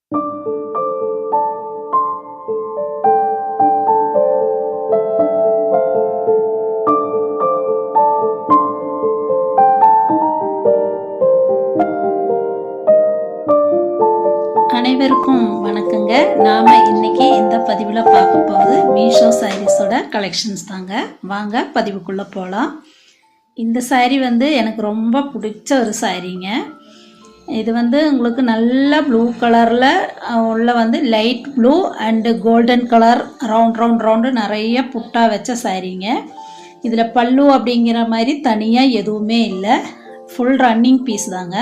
அனைவருக்கும் வணக்கங்க. நாம் இன்றைக்கி இந்த பதிவில் பார்க்க போகிறது மீஷோ சாரீஸோட கலெக்ஷன்ஸ் தாங்க. வாங்க பதிவுக்குள்ளே போகலாம். இந்த சாரீ வந்து எனக்கு ரொம்ப பிடிச்ச ஒரு சாரீங்க. இது வந்து உங்களுக்கு நல்ல ப்ளூ கலரில் உள்ள வந்து light blue and golden colour round நிறைய புட்டா வச்ச சாரீங்க. இதில் பல்லு அப்படிங்கிற மாதிரி தனியாக எதுவுமே இல்லை, ஃபுல் ரன்னிங் பீஸ் தாங்க.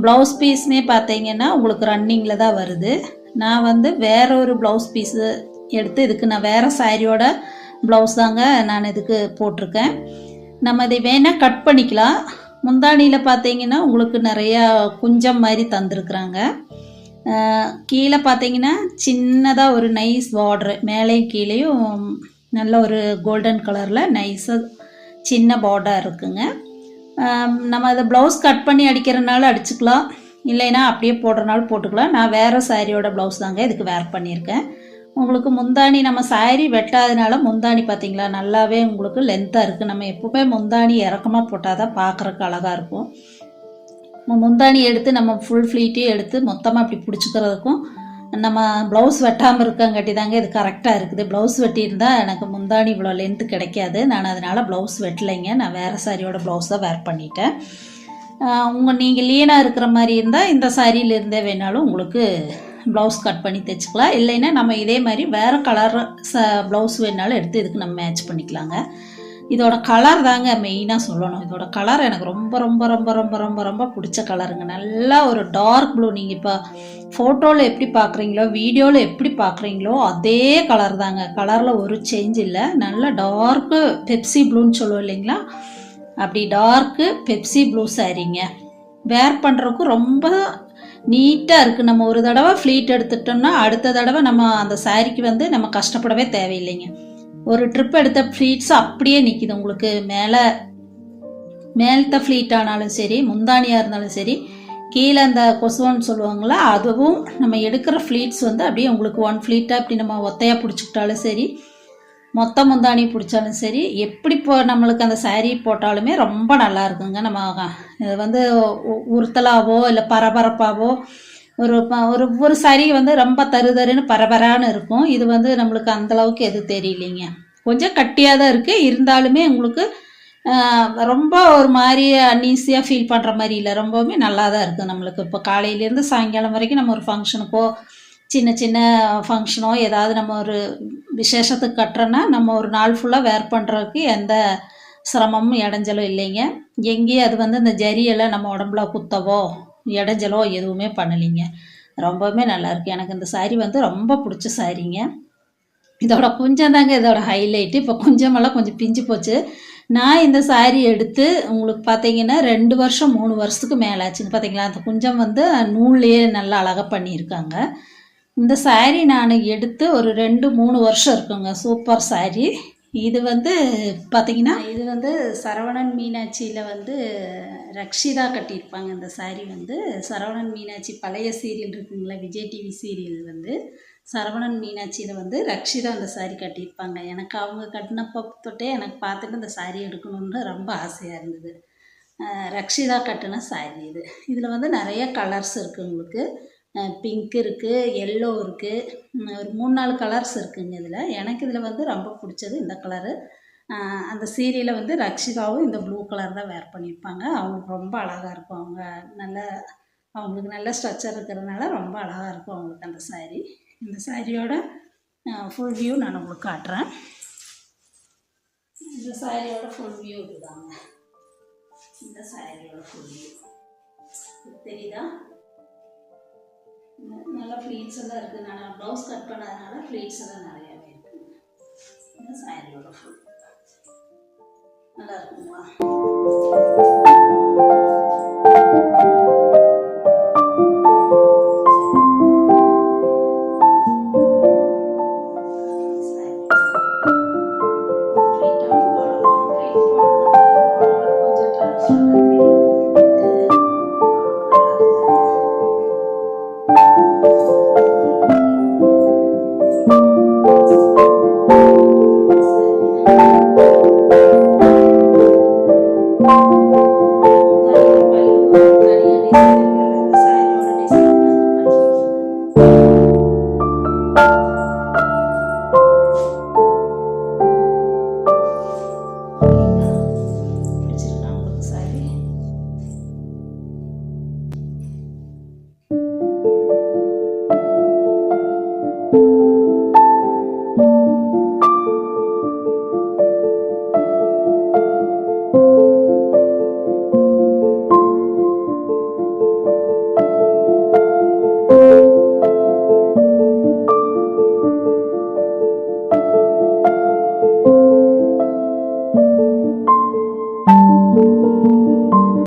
ப்ளவுஸ் பீஸ்மே பார்த்தீங்கன்னா உங்களுக்கு ரன்னிங்கில் தான் வருது. நான் வந்து வேற ஒரு ப்ளவுஸ் பீஸு எடுத்து இதுக்கு நான் வேறு சாரியோட ப்ளவுஸ் தாங்க நான் இதுக்கு போட்டிருக்கேன். நம்ம இதை வேணால் கட் பண்ணிக்கலாம். முந்தானியில் பார்த்தீங்கன்னா உங்களுக்கு நிறையா குஞ்சம் மாதிரி தந்துருக்குறாங்க. கீழே பார்த்தீங்கன்னா சின்னதாக ஒரு நைஸ் பார்டரு, மேலேயும் கீழேயும் நல்ல ஒரு கோல்டன் கலரில் நைஸாக சின்ன பார்டர் இருக்குங்க. நம்ம அதை ப்ளவுஸ் கட் பண்ணி அடிக்கிறனால அடிச்சுக்கலாம், இல்லைன்னா அப்படியே போடுறனால போட்டுக்கலாம். நான் வேறு சாரியோட ப்ளவுஸ் தாங்க இதுக்கு வேர் பண்ணியிருக்கேன். உங்களுக்கு முந்தானி நம்ம சாரி வெட்டாதனால முந்தானி பார்த்திங்களா நல்லாவே உங்களுக்கு லென்த்தாக இருக்குது. நம்ம எப்போவுமே முந்தானி இறக்கமாக போட்டால் தான் பார்க்குறக்கு அழகாக இருக்கும். முந்தானி எடுத்து நம்ம ஃபுல் ஃப்ளீட்டையும் எடுத்து மொத்தமாக அப்படி பிடிச்சிக்கிறதுக்கும் நம்ம ப்ளவுஸ் வெட்டாமல் இருக்கங்காட்டி தாங்க இது கரெக்டாக இருக்குது. ப்ளவுஸ் வெட்டியிருந்தால் எனக்கு முந்தானி இவ்வளோ லென்த்து கிடைக்காது. நான் அதனால் ப்ளவுஸ் வெட்டலைங்க. நான் வேறு சாரியோட ப்ளவுஸ் தான் வேர் பண்ணிட்டேன். நீங்கள் லீனாக இருக்கிற மாதிரி இருந்தால் இந்த சாரியிலிருந்தே வேணாலும் உங்களுக்கு ப்ளவுஸ் கட் பண்ணி தைச்சிக்கலாம். இல்லைன்னா நம்ம இதே மாதிரி வேறு கலர் ப்ளவுஸ் வேணாலும் எடுத்து இதுக்கு நம்ம மேட்ச் பண்ணிக்கலாங்க. இதோட கலர் தாங்க மெயினாக சொல்லணும். இதோட கலர் எனக்கு ரொம்ப ரொம்ப ரொம்ப ரொம்ப ரொம்ப ரொம்ப பிடிச்ச கலருங்க. நல்லா ஒரு டார்க் ப்ளூ. நீங்கள் இப்போ ஃபோட்டோவில் எப்படி பார்க்குறீங்களோ வீடியோவில் எப்படி பார்க்குறீங்களோ அதே கலர் தாங்க. கலரில் ஒரு சேஞ்ச் இல்லை. நல்ல டார்க்கு பெப்சி ப்ளூன்னு சொல்லுவோம் இல்லைங்களா, அப்படி டார்க்கு பெப்சி ப்ளூ சாரீங்க. வேர் பண்ணுறதுக்கும் ரொம்ப நீட்டாக இருக்குது. நம்ம ஒரு தடவை ஃப்ளீட் எடுத்துட்டோம்னா அடுத்த தடவை நம்ம அந்த சாரீக்கு வந்து நம்ம கஷ்டப்படவே தேவையில்லைங்க. ஒரு ட்ரிப் எடுத்த ஃப்ளீட்ஸ் அப்படியே நிற்கிது உங்களுக்கு. மேலத்த ஃப்ளீட் ஆனாலும் சரி, முந்தானியாக இருந்தாலும் சரி, கீழே அந்த கொசுவன்னு சொல்லுவாங்களா அதுவும் நம்ம எடுக்கிற ஃப்ளீட்ஸ் வந்து அப்படியே உங்களுக்கு ஒன் ஃப்ளீட்டாக இப்படி நம்ம ஒத்தையாக பிடிச்சிக்கிட்டாலும் சரி, மொத்த முந்தானி பிடிச்சாலும் சரி, எப்படி நம்மளுக்கு அந்த சாரீ போட்டாலுமே ரொம்ப நல்லா இருக்குங்க. நம்ம இது வந்து உறுத்தலாவோ இல்லை பரபரப்பாவோ ஒரு சாரீ வந்து ரொம்ப தருன்னு பரபரான்னு இருக்கும். இது வந்து நம்மளுக்கு அந்தளவுக்கு எது தெரியலைங்க. கொஞ்சம் கட்டியாக தான் இருக்குது, இருந்தாலுமே உங்களுக்கு ரொம்ப ஒரு மாதிரி அன்ஈஸியாக ஃபீல் பண்ணுற மாதிரி இல்லை. ரொம்பவுமே நல்லா தான் இருக்குது நம்மளுக்கு. இப்போ காலையிலேருந்து சாயங்காலம் வரைக்கும் நம்ம ஒரு ஃபங்க்ஷனுக்கோ சின்ன சின்ன ஃபங்க்ஷனோ ஏதாவது நம்ம ஒரு விசேஷத்துக்கு கட்டுறோன்னா நம்ம ஒரு நாள் ஃபுல்லாக வேர் பண்ணுறதுக்கு எந்த சிரமமும் இடைஞ்சலும் இல்லைங்க. எங்கேயும் அது வந்து இந்த ஜரியெல்லாம் நம்ம உடம்புல குத்தவோ இடைஞ்சலோ எதுவுமே பண்ணலிங்க. ரொம்பவுமே நல்லாயிருக்கு. எனக்கு இந்த சாரீ வந்து ரொம்ப பிடிச்ச சாரீங்க. இதோட கொஞ்சம் தாங்க இதோட ஹைலைட்டு. இப்போ கொஞ்சமெல்லாம் கொஞ்சம் பிஞ்சு போச்சு. நான் இந்த சாரீ எடுத்து உங்களுக்கு பார்த்தீங்கன்னா 2 வருஷம் 3 வருஷத்துக்கு மேலே ஆச்சுங்க. பார்த்தீங்களா, அந்த குஞ்சம் வந்து நூல்லையே நல்லா அழகாக பண்ணியிருக்காங்க. இந்த சாரீ நான் எடுத்து ஒரு 2-3 வருஷம் இருக்குங்க. சூப்பர் சாரீ. இது வந்து பார்த்திங்கன்னா இது வந்து சரவணன் மீனாட்சியில் வந்து ரக்ஷிதா கட்டியிருப்பாங்க. இந்த சாரீ வந்து சரவணன் மீனாட்சி பழைய சீரியல் இருக்குங்களா, விஜய் டிவி சீரியல் வந்து சரவணன் மீனாட்சியில் வந்து ரக்ஷிதா அந்த சாரீ கட்டியிருப்பாங்க. எனக்கு அவங்க கட்டினப்போ தொட்டே எனக்கு பார்த்துட்டு இந்த சாரீ எடுக்கணுன்னு ரொம்ப ஆசையாக இருந்தது. ரக்ஷிதா கட்டின சாரீ இது. இதில் வந்து நிறைய கலர்ஸ் இருக்குது உங்களுக்கு. பிங்க் இருக்குது, எல்லோ இருக்குது, ஒரு 3-4 கலர்ஸ் இருக்குதுங்க இதில். எனக்கு இதில் வந்து ரொம்ப பிடிச்சது இந்த கலரு. அந்த சீரியலில் வந்து ரக்ஷிதாவும் இந்த ப்ளூ கலர் தான் வேர் பண்ணியிருப்பாங்க. அவங்களுக்கு ரொம்ப அழகாக இருக்கும். அவங்களுக்கு நல்ல ஸ்ட்ரக்சர் இருக்கிறதுனால ரொம்ப அழகாக இருக்கும் அவங்களுக்கு அந்த சாரீ. இந்த சாரியோட ஃபுல் வியூ நான் உங்களுக்கு காட்டுறேன். இந்த சாரியோட ஃபுல் வியூ இதுதாங்க. இந்த சாரியோட ஃபுல் வியூ தெரியுதா? நல்லா ஃப்ளீட்ஸ் எல்லாம் இருக்குது. நான் ப்ளவுஸ் கட் பண்ணதுனால ஃப்ளீட்ஸ் எல்லாம் நிறையாவே இருக்குங்க. இந்த சாரியோட ஃபுல் நல்லா இருக்குங்களா?